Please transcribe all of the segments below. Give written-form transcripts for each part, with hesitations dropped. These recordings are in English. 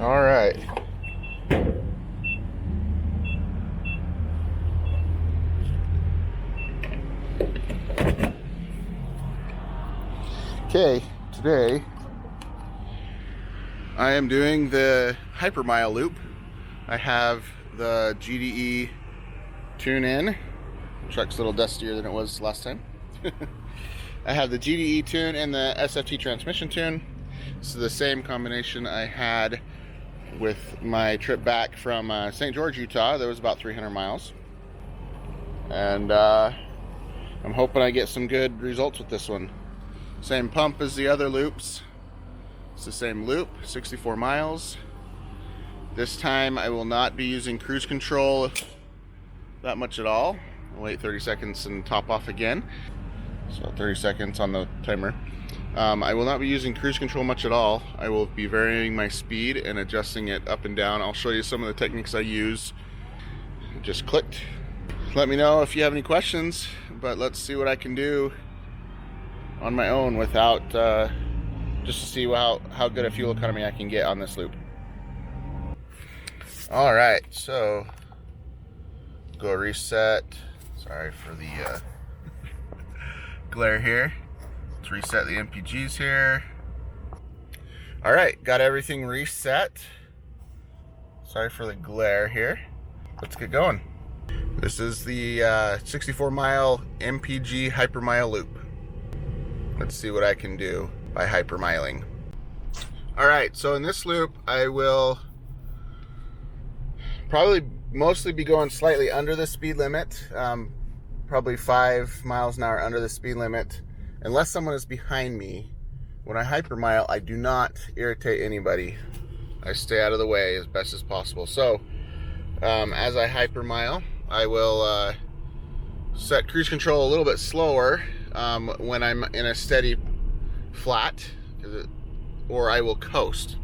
All right. Okay, today I am doing the HyperMile loop. I have the GDE tune in. Truck's a little dustier than it was last time. I have the GDE tune and the SFT transmission tune. This is the same combination I had with my trip back from St. George, Utah. That was about 300 miles. And I'm hoping I get some good results with this one. Same pump as the other loops. It's the same loop, 64 miles. This time I will not be using cruise control that much at all. I'll wait 30 seconds and top off again. So 30 seconds on the timer. I will not be using cruise control much at all. I will be varying my speed and adjusting it up and down. I'll show you some of the techniques I use. Just clicked. Let me know if you have any questions, but let's see what I can do on my own without, just to see how good a fuel economy I can get on this loop. All right, so go reset. Sorry for the glare here. Let's reset the MPGs here. All right, got everything reset. Sorry for the glare here. Let's get going. This is the 64 mile MPG HyperMile loop. Let's see what I can do by hypermiling. All right, so in this loop, I will probably mostly be going slightly under the speed limit, probably 5 miles an hour under the speed limit, unless someone is behind me. When I hypermile, I do not irritate anybody. I stay out of the way as best as possible. So as I hypermile, I will set cruise control a little bit slower when I'm in a steady flat, or I will coast.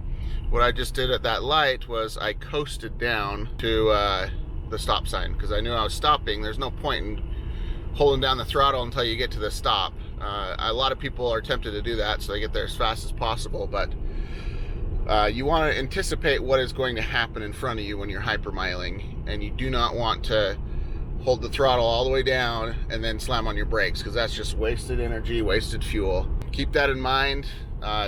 What I just did at that light was I coasted down to the stop sign because I knew I was stopping. There's no point in holding down the throttle until you get to the stop. A lot of people are tempted to do that, so they get there as fast as possible, but you want to anticipate what is going to happen in front of you when you're hypermiling, and you do not want to hold the throttle all the way down and then slam on your brakes, because that's just wasted energy, wasted fuel. Keep that in mind.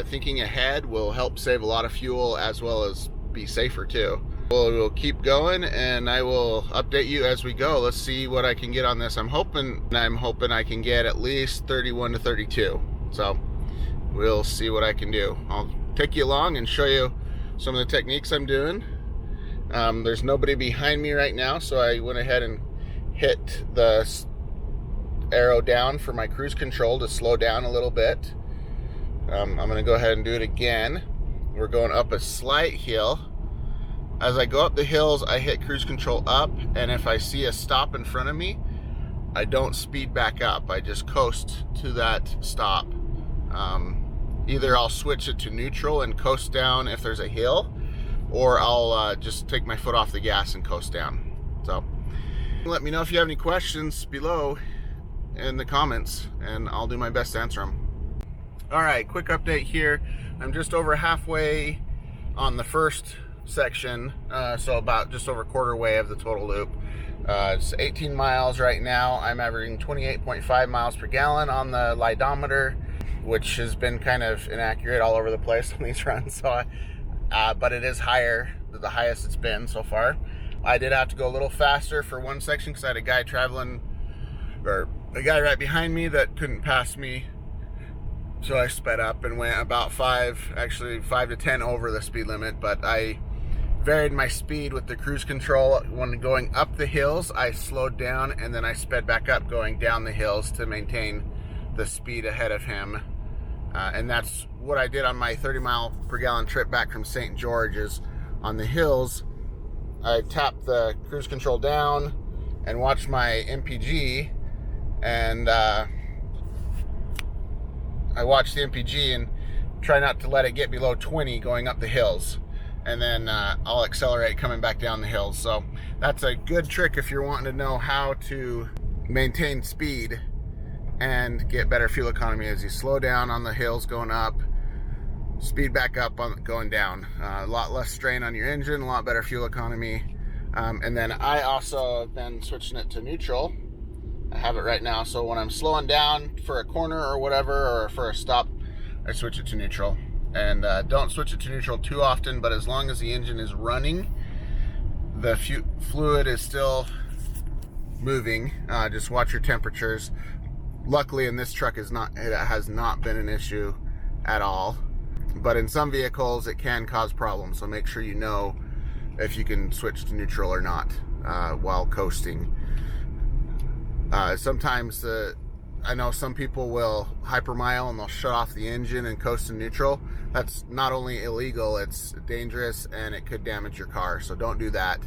Thinking ahead will help save a lot of fuel as well as be safer too. We'll keep going and I will update you as we go. Let's see what I can get on this. I'm hoping I can get at least 31 to 32. So we'll see what I can do. I'll take you along and show you some of the techniques I'm doing. There's nobody behind me right now, so I went ahead and hit the arrow down for my cruise control to slow down a little bit. I'm going to go ahead and do it again. We're going up a slight hill. As I go up the hills, I hit cruise control up, and if I see a stop in front of me, I don't speed back up. I just coast to that stop. Either I'll switch it to neutral and coast down if there's a hill, or I'll just take my foot off the gas and coast down. So let me know if you have any questions below in the comments, and I'll do my best to answer them. All right, quick update here. I'm just over halfway on the first section, so about just over quarter way of the total loop. It's 18 miles right now. I'm averaging 28.5 miles per gallon on the lidometer, which has been kind of inaccurate all over the place on these runs. So, but it is higher, the highest it's been so far. I did have to go a little faster for one section because I had a guy a guy right behind me that couldn't pass me. So I sped up and went about 5 to 10 over the speed limit, but I varied my speed with the cruise control. When going up the hills, I slowed down and then I sped back up going down the hills to maintain the speed ahead of him. And that's what I did on my 30 mile per gallon trip back from St. George. Is on the hills, I tapped the cruise control down and watched my MPG, and I watch the MPG and try not to let it get below 20 going up the hills, and then I'll accelerate coming back down the hills. So that's a good trick if you're wanting to know how to maintain speed and get better fuel economy, as you slow down on the hills going up, speed back up on going down. A lot less strain on your engine, a lot better fuel economy. And then I also have been switching it to neutral. I have it right now, so when I'm slowing down for a corner or whatever, or for a stop, I switch it to neutral. And don't switch it to neutral too often, but as long as the engine is running, the fluid is still moving. Just watch your temperatures. Luckily in this truck it has not been an issue at all, but in some vehicles it can cause problems, so make sure you know if you can switch to neutral or not while coasting. Sometimes I know some people will hypermile and they'll shut off the engine and coast in neutral. That's not only illegal, it's dangerous and it could damage your car, so don't do that.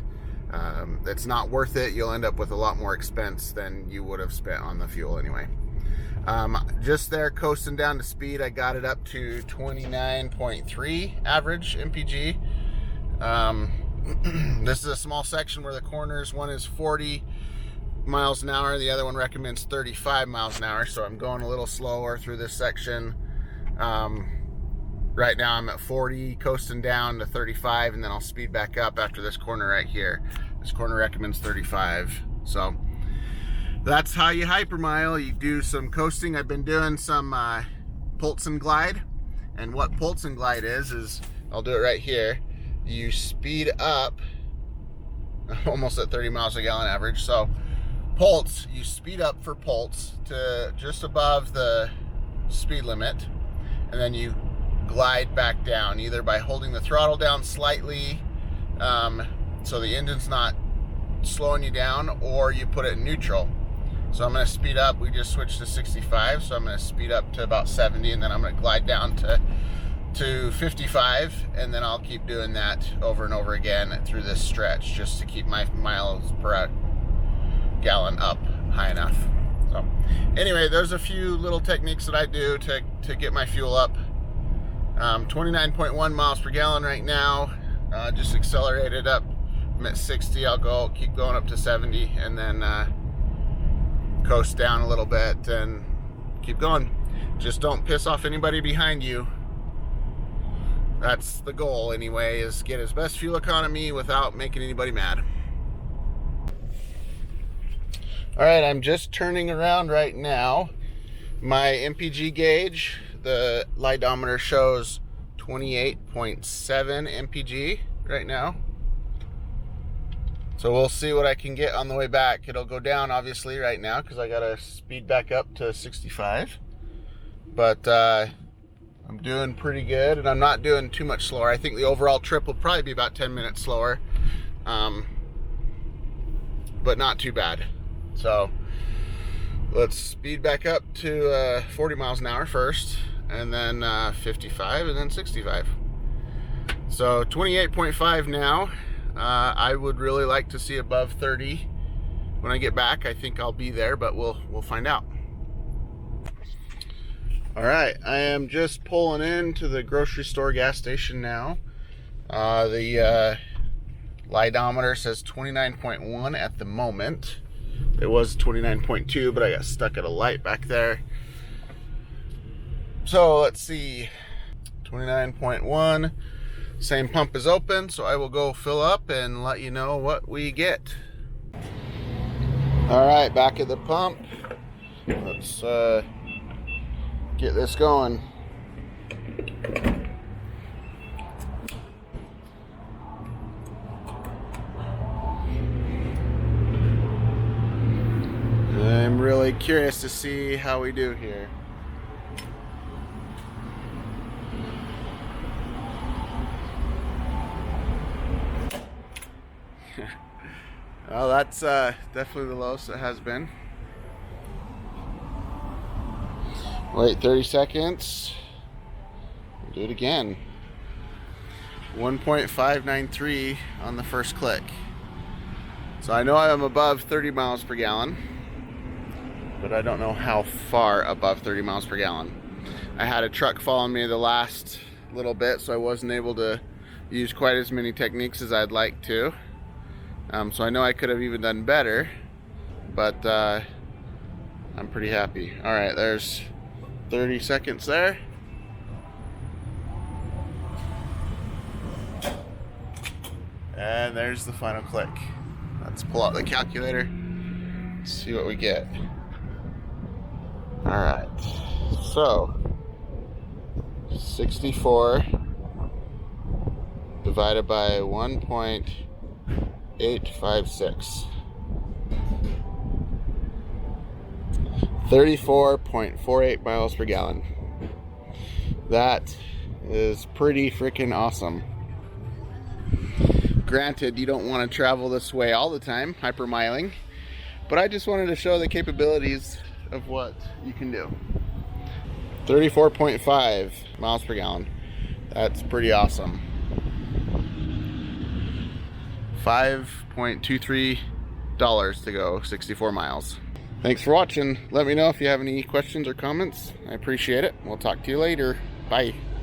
It's not worth it. You'll end up with a lot more expense than you would have spent on the fuel anyway. Just there coasting down to speed, I got it up to 29.3 average MPG. This is a small section where the corners, one is 40 miles an hour, the other one recommends 35 miles an hour, so I'm going a little slower through this section. Right now I'm at 40, coasting down to 35, and then I'll speed back up after this corner right here. This corner recommends 35, so that's how you hypermile. You do some coasting. I've been doing some pulse and glide, and what pulse and glide is I'll do it right here. You speed up almost at 30 miles a gallon average. So pulse, you speed up for pulse to just above the speed limit, and then you glide back down either by holding the throttle down slightly so the engine's not slowing you down, or you put it in neutral. So I'm going to speed up. We just switched to 65, so I'm going to speed up to about 70, and then I'm going to glide down to 55, and then I'll keep doing that over and over again through this stretch, just to keep my miles per gallon up high enough. So anyway, there's a few little techniques that I do to get my fuel up. 29.1 miles per gallon right now. Just accelerated up. I'm at 60. I'll keep going up to 70, and then coast down a little bit and keep going. Just don't piss off anybody behind you. That's the goal anyway, is get as best fuel economy without making anybody mad. All right, I'm just turning around right now. My MPG gauge, the lidometer shows 28.7 MPG right now. So we'll see what I can get on the way back. It'll go down obviously right now because I gotta speed back up to 65. But I'm doing pretty good, and I'm not doing too much slower. I think the overall trip will probably be about 10 minutes slower, but not too bad. So let's speed back up to 40 miles an hour first, and then 55, and then 65. So 28.5 now. I would really like to see above 30 when I get back. I think I'll be there, but we'll find out. All right, I am just pulling into the grocery store gas station now. The lidometer says 29.1 at the moment. It was 29.2, but I got stuck at a light back there. So let's see, 29.1. Same pump is open, so I will go fill up and let you know what we get. All right, back at the pump. Let's get this going. I'm really curious to see how we do here. Well, that's definitely the lowest it has been. Wait 30 seconds. Do it again. 1.593 on the first click. So I know I'm above 30 miles per gallon, but I don't know how far above 30 miles per gallon. I had a truck following me the last little bit, so I wasn't able to use quite as many techniques as I'd like to. So I know I could have even done better, but I'm pretty happy. All right, there's 30 seconds there. And there's the final click. Let's pull out the calculator, see what we get. All right, so 64 divided by 1.856. 34.48 miles per gallon. That is pretty freaking awesome. Granted, you don't want to travel this way all the time, hypermiling, but I just wanted to show the capabilities of what you can do. 34.5 miles per gallon. That's pretty awesome. $5.23 to go 64 miles. Thanks for watching. Let me know if you have any questions or comments. I appreciate it. We'll talk to you later. Bye.